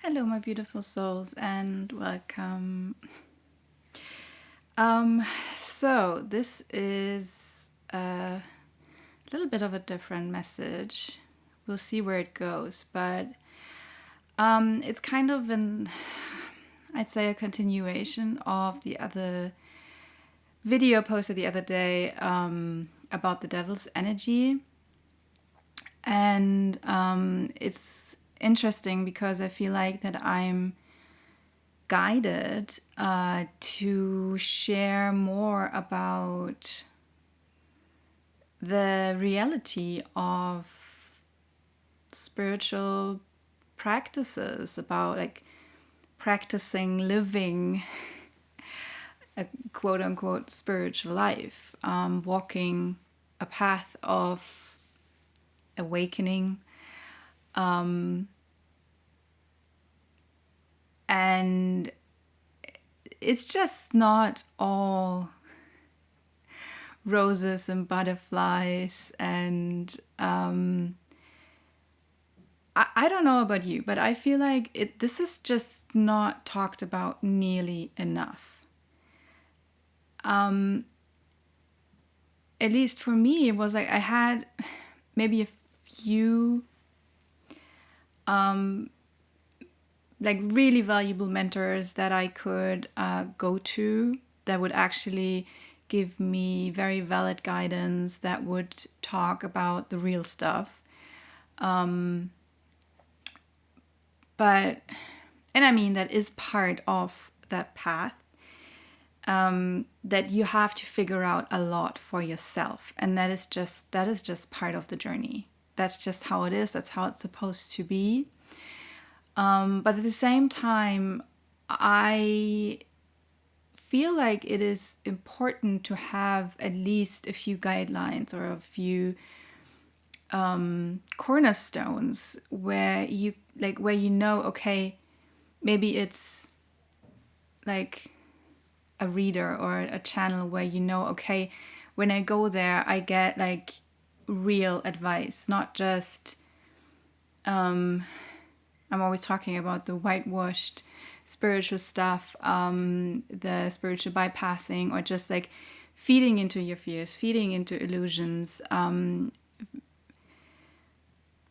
Hello, my beautiful souls, and welcome. So this is a little bit of a different message. We'll see where it goes, but it's kind of I'd say, a continuation of the other video posted the other day about the devil's energy, and it's interesting because I feel like that I'm guided to share more about the reality of spiritual practices, about like practicing living a quote unquote spiritual life, walking a path of awakening. And it's just not all roses and butterflies. And I don't know about you, but I feel like this is just not talked about nearly enough. At least for me, it was like I had maybe a few like really valuable mentors that I could go to, that would actually give me very valid guidance, that would talk about the real stuff. But, and I mean, that is part of that path, that you have to figure out a lot for yourself. And that is just part of the journey. That's just how it is. That's how it's supposed to be. But at the same time, I feel like it is important to have at least a few guidelines or a few cornerstones where you know, okay, maybe it's like a reader or a channel where you know, okay, when I go there, I get like real advice, not just I'm always talking about the whitewashed spiritual stuff, the spiritual bypassing, or just like feeding into your fears, feeding into illusions, and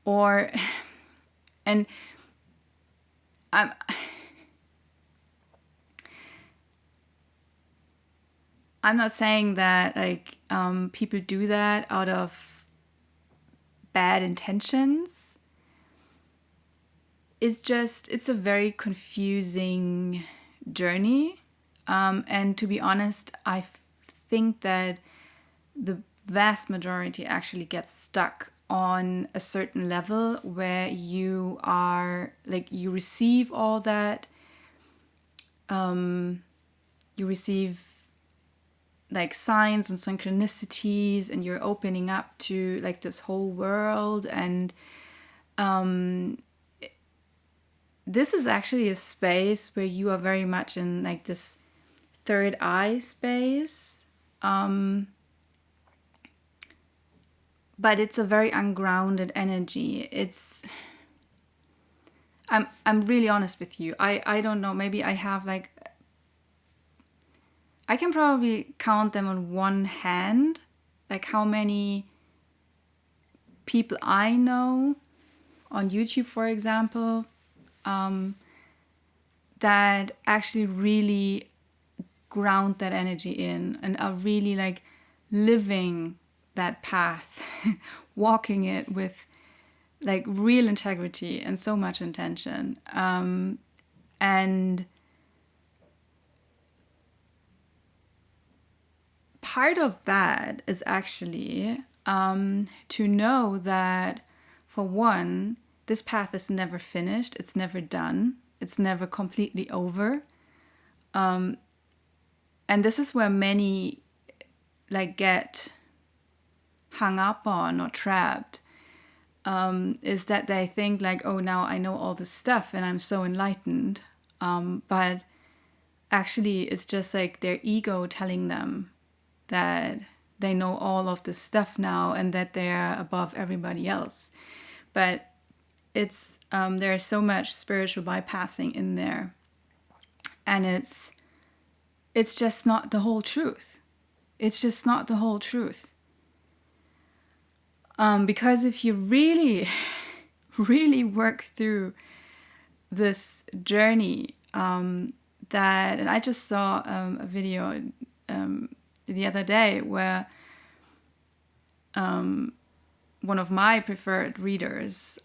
I'm not saying that like people do that out of bad intentions. It's a very confusing journey. And to be honest, I think that the vast majority actually gets stuck on a certain level where you are like, you receive all that. You receive like signs and synchronicities, and you're opening up to like this whole world. And this is actually a space where you are very much in like this third eye space. But it's a very ungrounded energy. I'm really honest with you. I don't know, maybe I have like, I can probably count them on one hand, like how many people I know on YouTube, for example, that actually really ground that energy in and are really like living that path, walking it with like real integrity and so much intention. And part of that is actually to know that, for one, this path is never finished, it's never done, it's never completely over. And this is where many like get hung up on or trapped, is that they think like, oh, now I know all this stuff and I'm so enlightened. But actually it's just like their ego telling them that they know all of this stuff now and that they're above everybody else. But it's there's so much spiritual bypassing in there, and it's just not the whole truth. It's just not the whole truth. Because if you really, really work through this journey, and I just saw a video the other day where one of my preferred readers,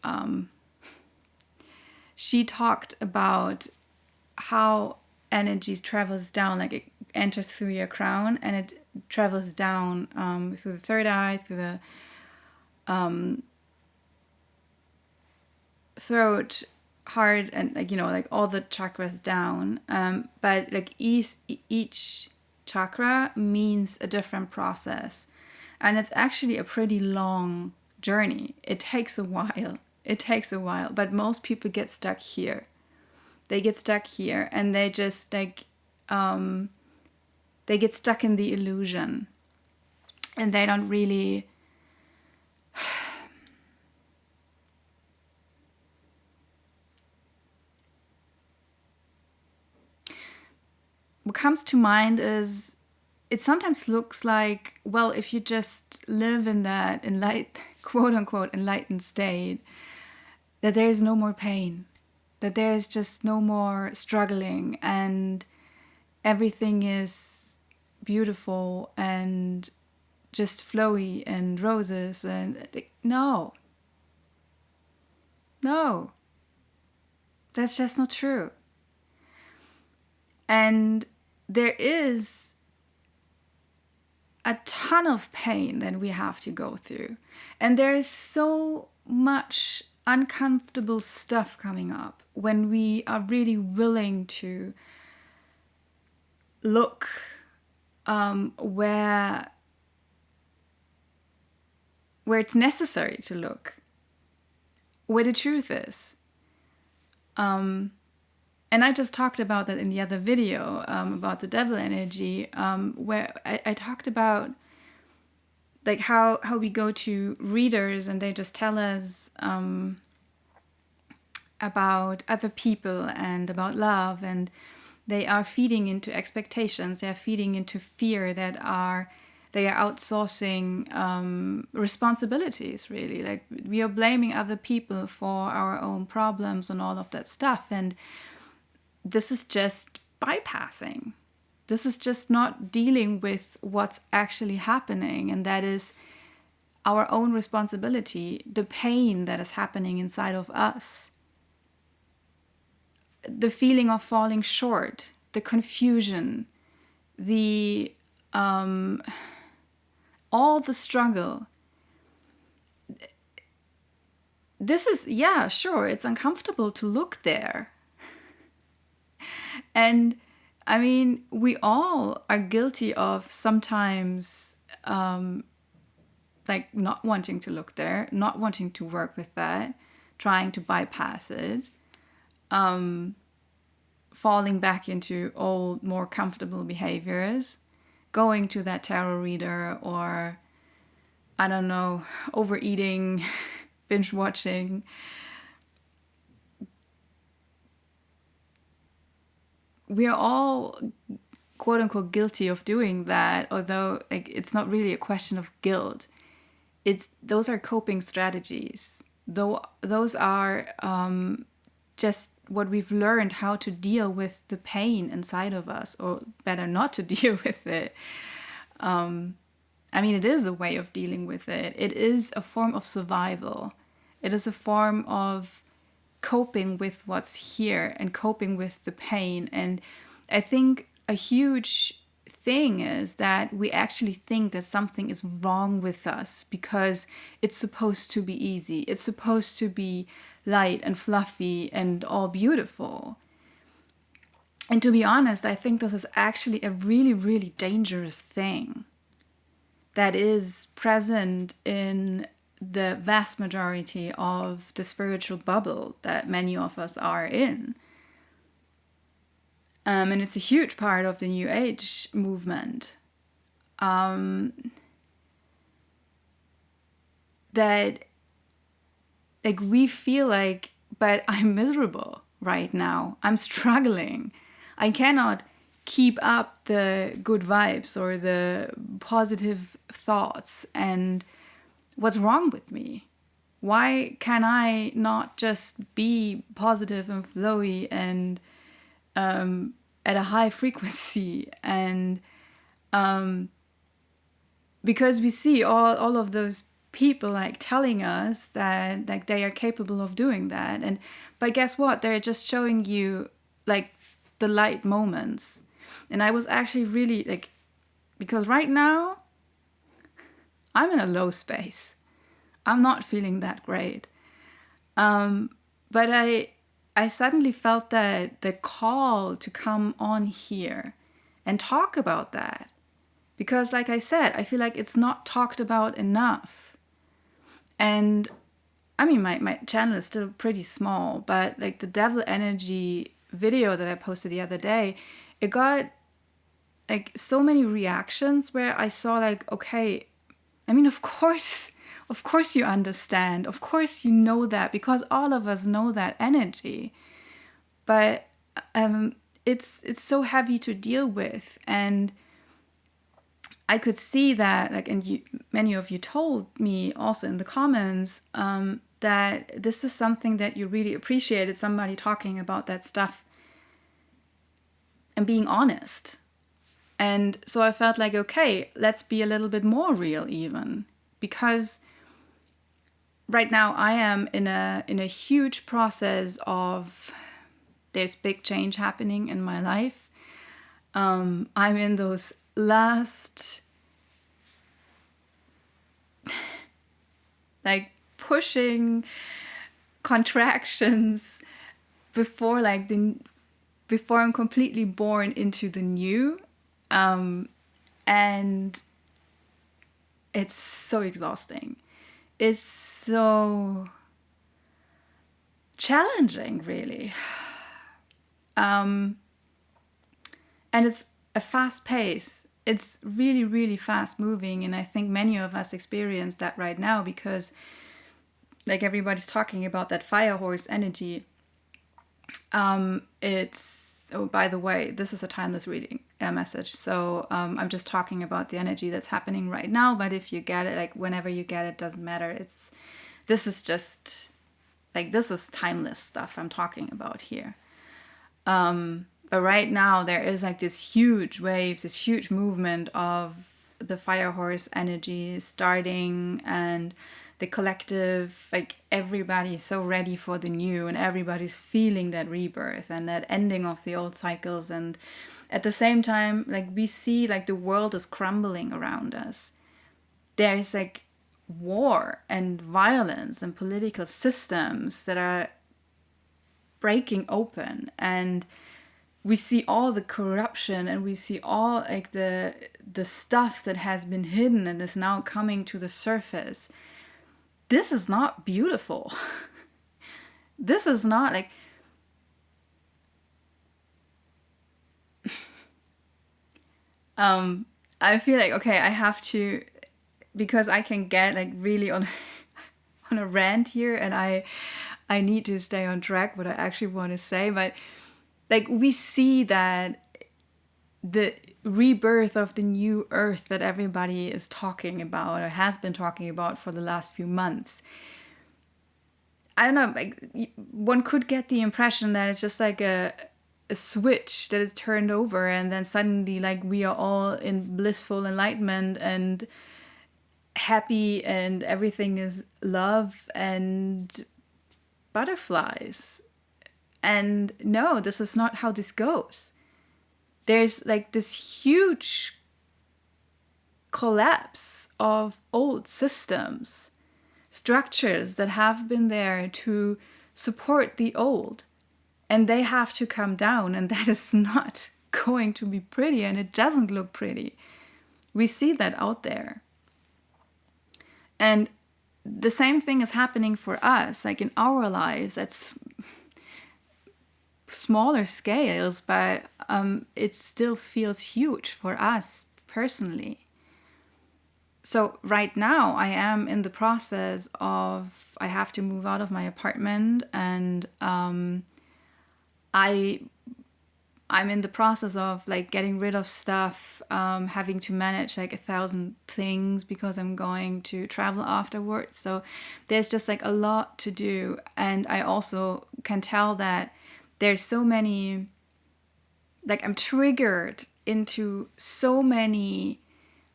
she talked about how energies travels down, like it enters through your crown and it travels down through the third eye, through the throat, heart, and like all the chakras down. But like each chakra means a different process, and it's actually a pretty long journey. It takes a while. But most people get stuck here. They get stuck here, and they just they get stuck in the illusion, and they don't really what comes to mind is it sometimes looks like, well, if you just live in that quote unquote enlightened state, that there is no more pain, that there is just no more struggling, and everything is beautiful and just flowy and roses. And no, that's just not true. And there is a ton of pain that we have to go through. And there is so much uncomfortable stuff coming up when we are really willing to look where it's necessary to look, where the truth is. And I just talked about that in the other video about the devil energy, where I talked about like how we go to readers and they just tell us about other people and about love, and they are feeding into expectations, they are feeding into fear, they are outsourcing responsibilities, really. Like we are blaming other people for our own problems and all of that stuff, and this is just bypassing. This is just not dealing with what's actually happening, and that is our own responsibility, the pain that is happening inside of us, the feeling of falling short, the confusion, the all the struggle. This is, yeah, sure, it's uncomfortable to look there. And I mean, we all are guilty of sometimes like not wanting to look there, not wanting to work with that, trying to bypass it, falling back into old, more comfortable behaviors, going to that tarot reader, or I don't know, overeating, binge watching. We are all quote unquote guilty of doing that, although like it's not really a question of guilt. Those are coping strategies. Though those are just what we've learned how to deal with the pain inside of us, or better not to deal with it. I mean, it is a way of dealing with it. It is a form of survival. It is a form of coping with what's here and coping with the pain. And I think a huge thing is that we actually think that something is wrong with us because it's supposed to be easy. It's supposed to be light and fluffy and all beautiful. And to be honest, I think this is actually a really, really dangerous thing that is present in the vast majority of the spiritual bubble that many of us are in. And it's a huge part of the New Age movement. That like we feel like but I'm miserable right now. I'm struggling. I cannot keep up the good vibes or the positive thoughts. And what's wrong with me? Why can I not just be positive and flowy and at a high frequency? And because we see all of those people like telling us that like they are capable of doing that, and but guess what? They're just showing you like the light moments. And I was actually really like, because right now I'm in a low space. I'm not feeling that great. But I suddenly felt that the call to come on here and talk about that. Because like I said, I feel like it's not talked about enough. And I mean, my channel is still pretty small, but like the devil energy video that I posted the other day, it got like so many reactions where I saw like, okay, I mean, of course you understand. Of course you know that, because all of us know that energy. But it's so heavy to deal with. And I could see that, like, and many of you told me also in the comments that this is something that you really appreciated, somebody talking about that stuff and being honest. And so I felt like, okay, let's be a little bit more real even, because right now I am in a huge process of, there's big change happening in my life. I'm in those last like pushing contractions before I'm completely born into the new. And it's so exhausting. It's so challenging, really. And it's a fast pace. It's really, really fast moving. And I think many of us experience that right now, because like everybody's talking about that fire horse energy. Oh, by the way, this is a timeless reading message. So I'm just talking about the energy that's happening right now. But if you get it, like whenever you get it, doesn't matter. This is just like, this is timeless stuff I'm talking about here. But right now there is like this huge wave, this huge movement of the fire horse energy starting, and the collective, like everybody's so ready for the new, and everybody's feeling that rebirth and that ending of the old cycles. And at the same time, like we see like the world is crumbling around us. There's like war and violence and political systems that are breaking open, and we see all the corruption, and we see all like the stuff that has been hidden and is now coming to the surface. This is not beautiful. This is not like... I feel like, okay, I have to, because I can get like really on a rant here, and I need to stay on track what I actually want to say. But like we see that the rebirth of the new earth that everybody is talking about, or has been talking about for the last few months, I don't know, like one could get the impression that it's just like a switch that is turned over, and then suddenly like we are all in blissful enlightenment and happy, and everything is love and butterflies. And no, this is not how this goes. There's like this huge collapse of old systems, structures that have been there to support the old, and they have to come down, and that is not going to be pretty, and it doesn't look pretty. We see that out there. And the same thing is happening for us, like in our lives. That's smaller scales, but it still feels huge for us personally. So right now I am in the process of, I have to move out of my apartment, and I'm in the process of like getting rid of stuff, having to manage like 1,000 things because I'm going to travel afterwards. So there's just like a lot to do. And I also can tell that there's so many, like I'm triggered into so many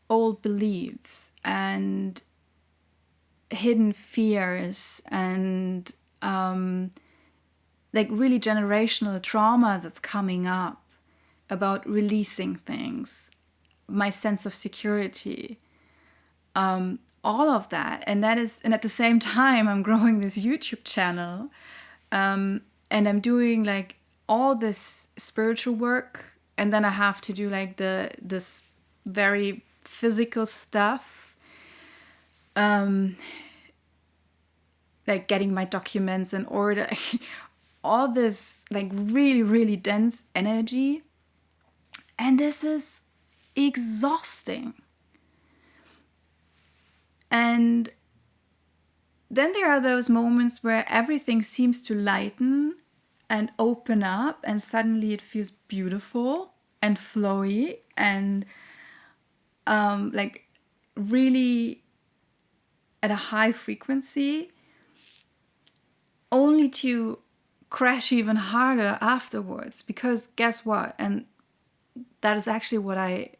old beliefs and hidden fears and like really generational trauma that's coming up about releasing things, my sense of security, all of that. And at the same time, I'm growing this YouTube channel, and I'm doing like all this spiritual work. And then I have to do like this very physical stuff, like getting my documents in order, all this like really, really dense energy. And this is exhausting. And then there are those moments where everything seems to lighten and open up, and suddenly it feels beautiful and flowy and like really at a high frequency, only to crash even harder afterwards. Because guess what? And that is actually what I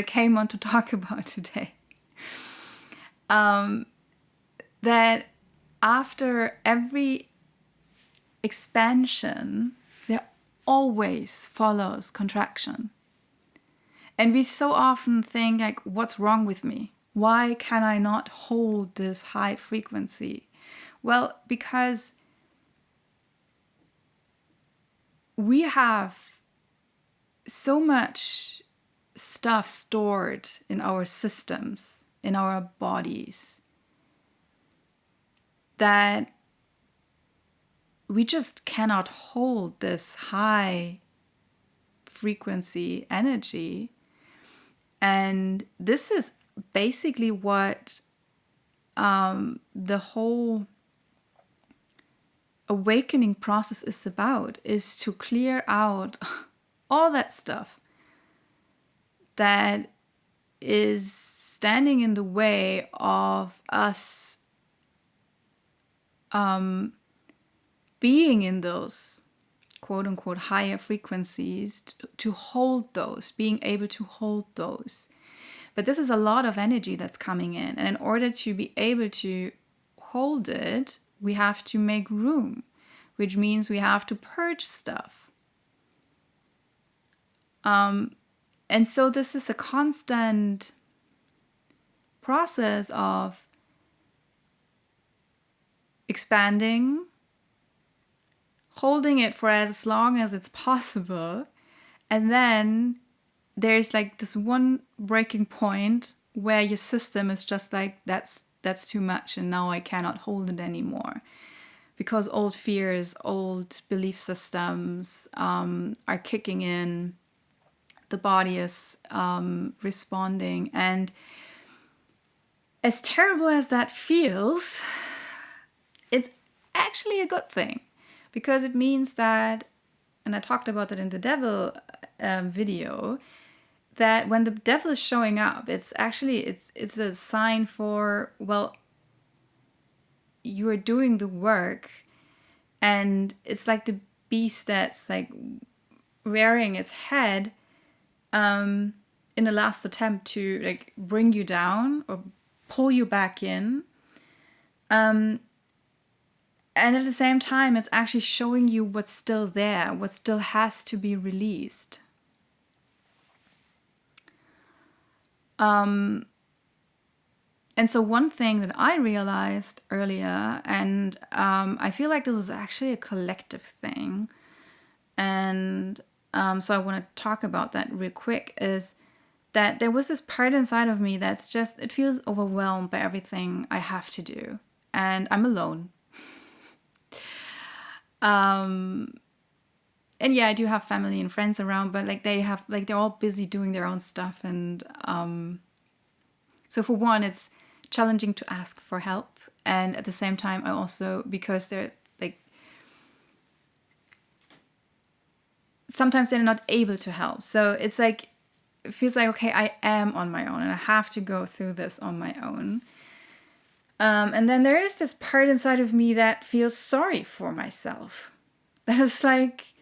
came on to talk about today. That after every expansion, there always follows contraction. And we so often think like, what's wrong with me? Why can I not hold this high frequency? Well, because we have so much stuff stored in our systems, in our bodies, that we just cannot hold this high frequency energy. And this is basically what the whole awakening process is about, is to clear out all that stuff that is standing in the way of us being in those quote unquote higher frequencies, to hold those, being able to hold those. But this is a lot of energy that's coming in. And in order to be able to hold it, we have to make room, which means we have to purge stuff. And so this is a constant process of expanding, holding it for as long as it's possible, and then there's like this one breaking point where your system is just like, that's too much, and now I cannot hold it anymore, because old fears, old belief systems are kicking in. The body is responding, and as terrible as that feels, it's actually a good thing, because it means that, and I talked about that in the devil video, that when the devil is showing up, it's actually it's a sign for, well, you are doing the work, and it's like the beast that's like rearing its head in a last attempt to like bring you down or pull you back in. And at the same time, it's actually showing you what's still there, what still has to be released. And so one thing that I realized earlier, and I feel like this is actually a collective thing, and so I want to talk about that real quick, is that there was this part inside of me that's just, it feels overwhelmed by everything I have to do. And I'm alone. And yeah, I do have family and friends around, but like they're all busy doing their own stuff, and So for one, it's challenging to ask for help. And at the same time, I also, because they're like, sometimes they're not able to help. So it's like, it feels like, okay, I am on my own and I have to go through this on my own. And then there is this part inside of me that feels sorry for myself. That is like,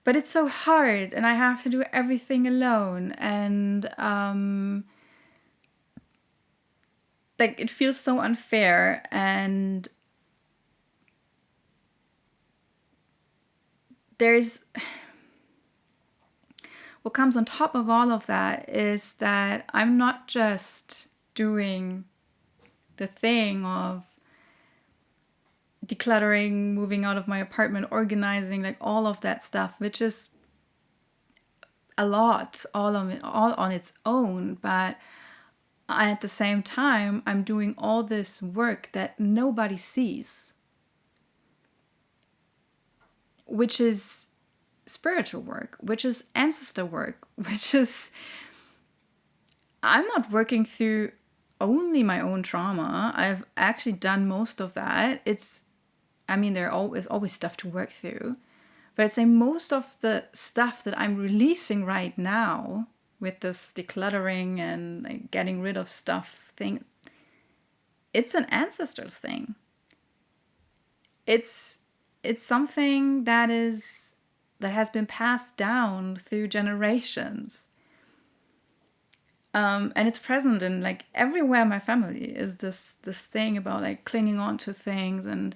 but it's so hard and I have to do everything alone. And like, it feels so unfair. And there's, what comes on top of all of that is that I'm not just doing the thing of decluttering, moving out of my apartment, organizing, like all of that stuff, which is a lot, all on its own. But at the same time, I'm doing all this work that nobody sees, which is spiritual work, which is ancestor work, which is, I'm not working through only my own trauma. I've actually done most of that. There is always stuff to work through. But I'd say most of the stuff that I'm releasing right now with this decluttering and like getting rid of stuff thing, it's an ancestor's thing. It's something that has been passed down through generations. And it's present in like everywhere in my family is this thing about like clinging on to things and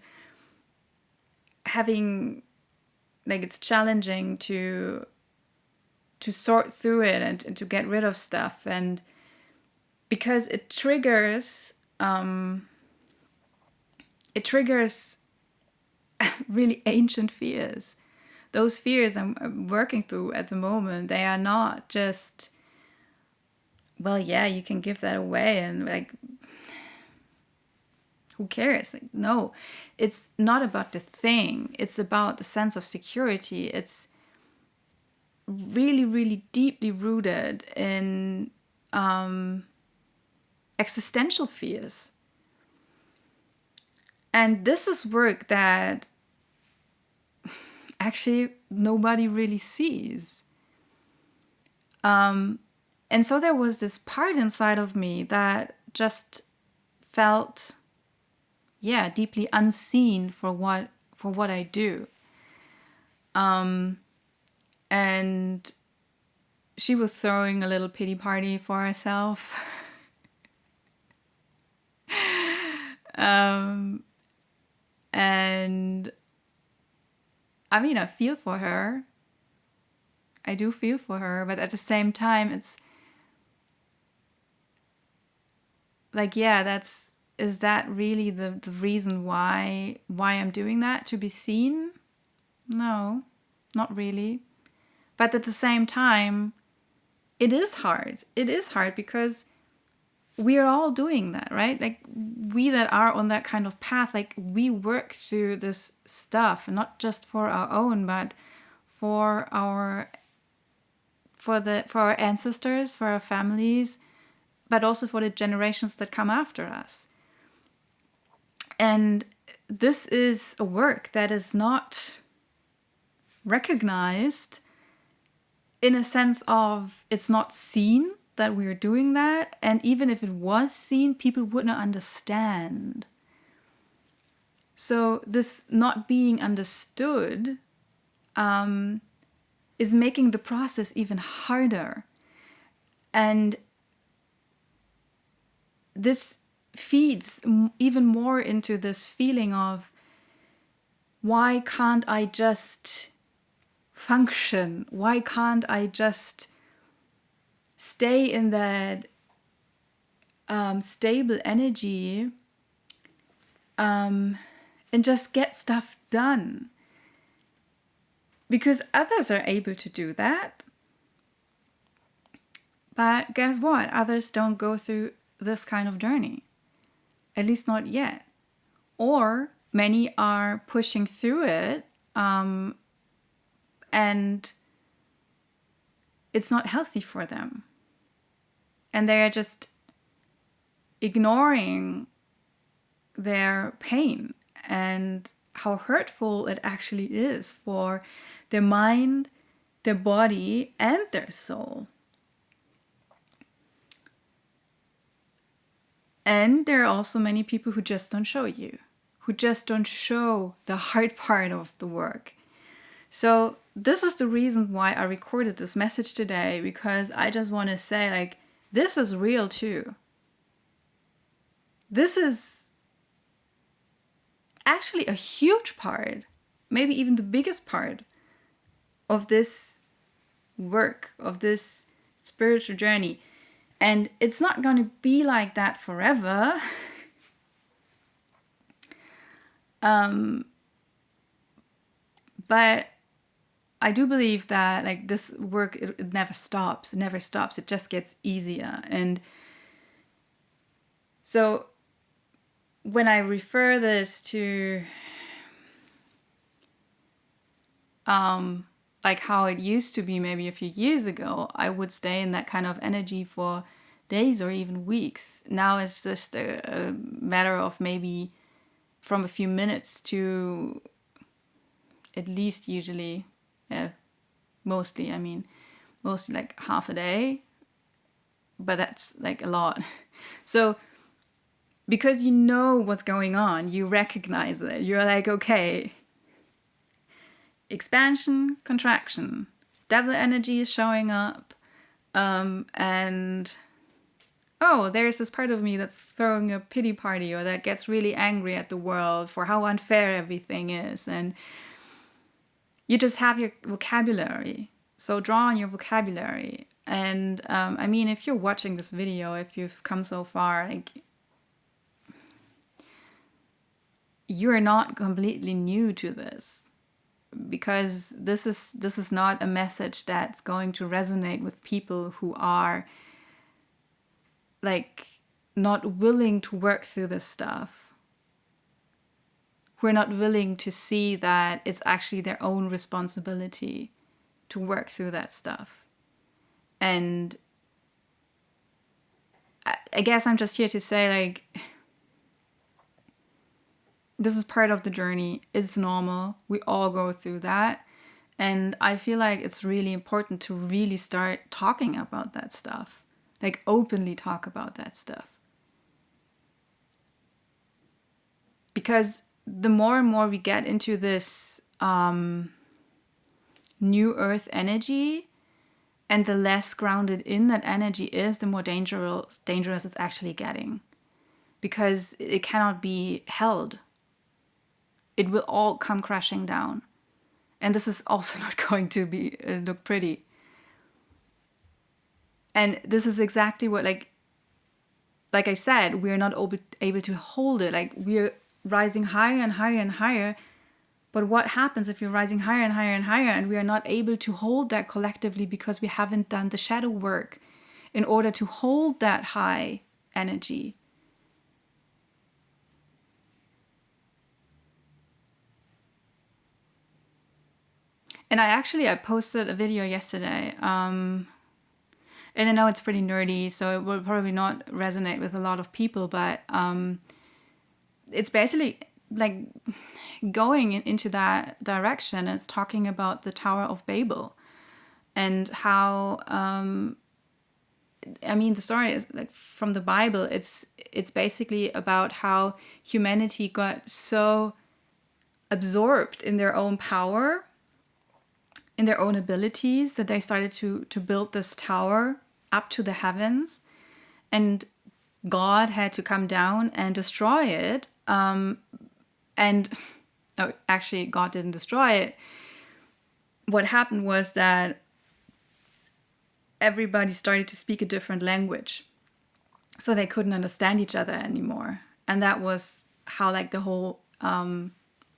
having, like, it's challenging to sort through it and to get rid of stuff. And because it triggers really ancient fears. Those fears I'm working through at the moment, they are not just, well, yeah, you can give that away and like, who cares? Like, no, it's not about the thing. It's about the sense of security. It's really, really deeply rooted in existential fears. And this is work that actually nobody really sees. And so there was this part inside of me that just felt, deeply unseen for what I do. And she was throwing a little pity party for herself. And I feel for her. I do feel for her, but at the same time, it's like, is that really the reason why I'm doing that? To be seen? No, not really. But at the same time, it is hard. It is hard because we are all doing that, right? Like, we that are on that kind of path, like, we work through this stuff, not just for our own, but for our ancestors, for our families, but also for the generations that come after us. And this is a work that is not recognized in a sense of, it's not seen that we're doing that. And even if it was seen, people would not understand. So this not being understood is making the process even harder. And this feeds even more into this feeling of, why can't I just function? Why can't I just stay in that stable energy and just get stuff done? Because others are able to do that. But guess what? Others don't go through this kind of journey. At least not yet. Or many are pushing through it and it's not healthy for them. And they are just ignoring their pain and how hurtful it actually is for their mind, their body, and their soul. And there are also many people who just don't show you, who just don't show the hard part of the work. So this is the reason why I recorded this message today, because I just want to say, like, this is real too. This is actually a huge part, maybe even the biggest part of this work, of this spiritual journey. And it's not going to be like that forever. But I do believe that, like, this work, it never stops. It never stops. It just gets easier. And so when I refer this to like how it used to be maybe a few years ago, I would stay in that kind of energy for days or even weeks. Now it's just a matter of maybe from a few minutes to at least usually, mostly like half a day, but that's like a lot. So because you know what's going on, you recognize it. You're like, okay, expansion, contraction, devil energy is showing up, and oh, there's this part of me that's throwing a pity party, or that gets really angry at the world for how unfair everything is. And you just have your vocabulary. So draw on your vocabulary. And I mean, if you're watching this video, if you've come so far, like, you're not completely new to this, because this is not a message that's going to resonate with people who are like not willing to work through this stuff, who are not willing to see that it's actually their own responsibility to work through that stuff. And I guess I'm just here to say, like, this is part of the journey. It's normal. We all go through that. And I feel like it's really important to really start talking about that stuff. Like, openly talk about that stuff. Because the more and more we get into this new earth energy, and the less grounded in that energy is, the more dangerous it's actually getting. Because it cannot be held. It will all come crashing down. And this is also not going to be look pretty. And this is exactly what, like I said, we're not able to hold it. Like, we're rising higher and higher and higher. But what happens if you're rising higher and higher and higher, and we are not able to hold that collectively because we haven't done the shadow work in order to hold that high energy? And I posted a video yesterday, and I know it's pretty nerdy, so it will probably not resonate with a lot of people, but it's basically like going into that direction. It's talking about the Tower of Babel and how, I mean, the story is like from the Bible. It's basically about how humanity got so absorbed in their own power, in their own abilities, that they started to build this tower up to the heavens, and God had to come down and destroy it. Actually, God didn't destroy it. What happened was that everybody started to speak a different language, so they couldn't understand each other anymore. And that was how, like, the whole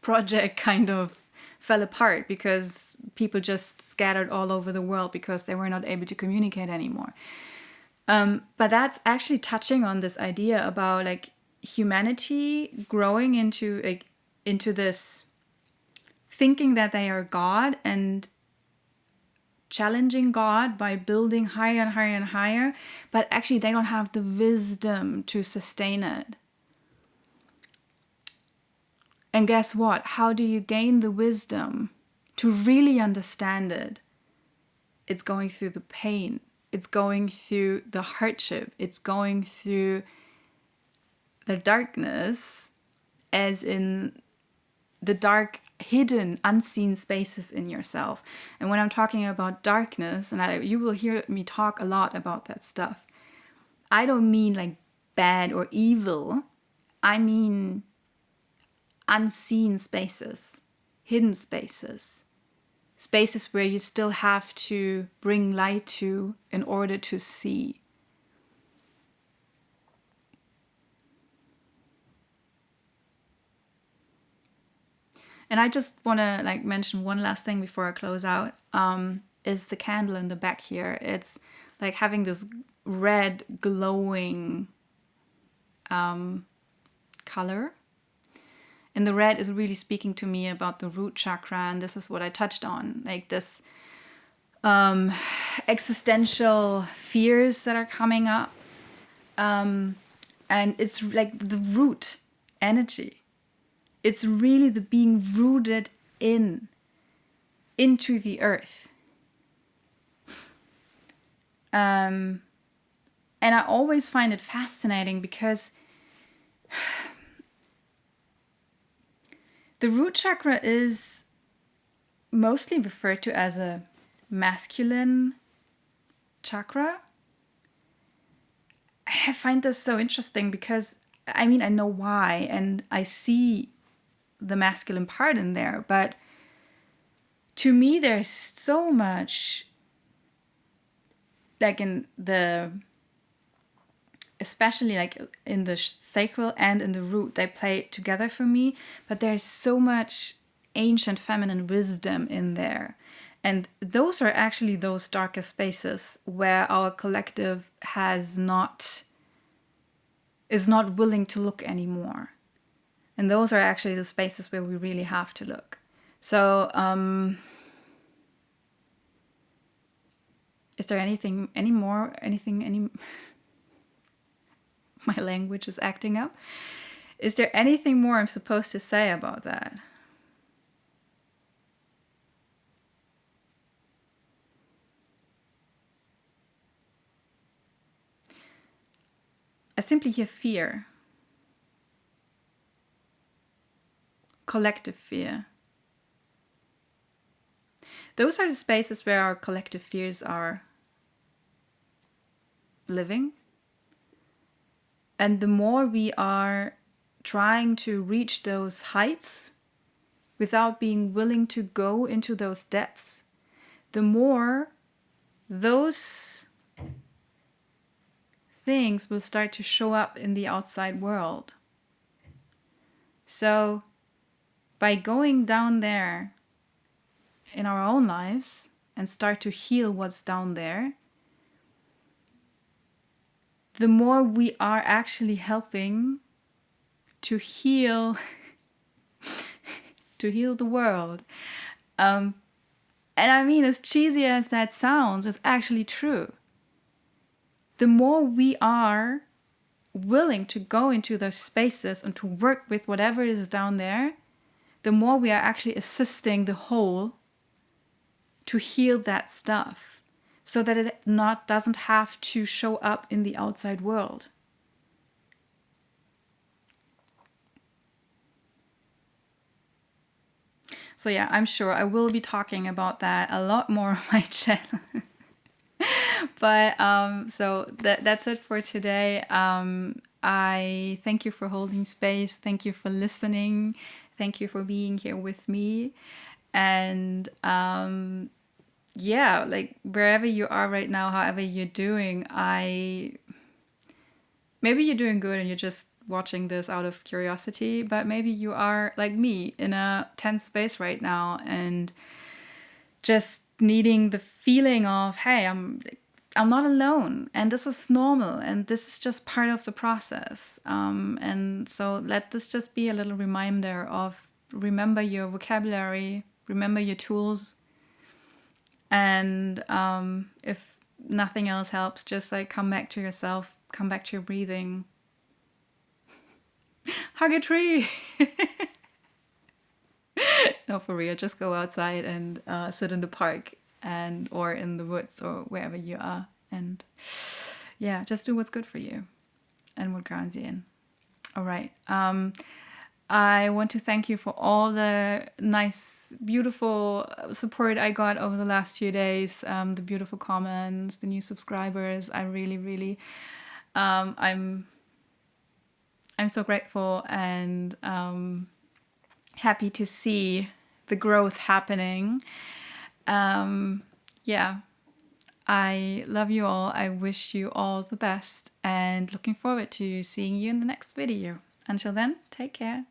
project kind of fell apart, because people just scattered all over the world because they were not able to communicate anymore. But that's actually touching on this idea about, like, humanity growing into this thinking that they are God, and challenging God by building higher and higher and higher, but actually they don't have the wisdom to sustain it. And guess what? How do you gain the wisdom to really understand it? It's going through the pain. It's going through the hardship. It's going through the darkness, as in the dark, hidden, unseen spaces in yourself. And when I'm talking about darkness, and you will hear me talk a lot about that stuff, I don't mean like bad or evil. I mean unseen spaces, hidden spaces, spaces where you still have to bring light to in order to see. And I just want to like mention one last thing before I close out, is the candle in the back here. It's like having this red glowing color. And the red is really speaking to me about the root chakra, and this is what I touched on, like this existential fears that are coming up. And it's like the root energy. It's really the being rooted into the earth. And I always find it fascinating because the root chakra is mostly referred to as a masculine chakra. I find this so interesting because, I mean, I know why, and I see the masculine part in there, but to me, there's so much, like in the, especially like in the sacral and in the root, they play together for me, but there's so much ancient feminine wisdom in there. And those are actually those darker spaces where our collective is not willing to look anymore. And those are actually the spaces where we really have to look. So, is there anything my language is acting up. Is there anything more I'm supposed to say about that? I simply hear fear. Collective fear. Those are the spaces where our collective fears are living. And the more we are trying to reach those heights without being willing to go into those depths, the more those things will start to show up in the outside world. So by going down there in our own lives and start to heal what's down there, the more we are actually helping to heal the world. And I mean, as cheesy as that sounds, it's actually true. The more we are willing to go into those spaces and to work with whatever is down there, the more we are actually assisting the whole to heal that stuff, so that it doesn't have to show up in the outside world. So yeah, I'm sure I will be talking about that a lot more on my channel. But so that's it for today. I thank you for holding space. Thank you for listening. Thank you for being here with me. And yeah, like wherever you are right now, however you're doing, maybe you're doing good and you're just watching this out of curiosity, but maybe you are like me in a tense space right now and just needing the feeling of, hey, I'm not alone, and this is normal, and this is just part of the process. And so let this just be a little reminder of remember your vocabulary, remember your tools, And if nothing else helps, just like come back to yourself, come back to your breathing. Hug a tree. No, for real, just go outside and sit in the park and or in the woods or wherever you are, and yeah, just do what's good for you and what grounds you in. All right. I want to thank you for all the nice, beautiful support I got over the last few days, the beautiful comments, the new subscribers. I really, really, I'm so grateful and happy to see the growth happening. Yeah, I love you all. I wish you all the best and looking forward to seeing you in the next video. Until then, take care.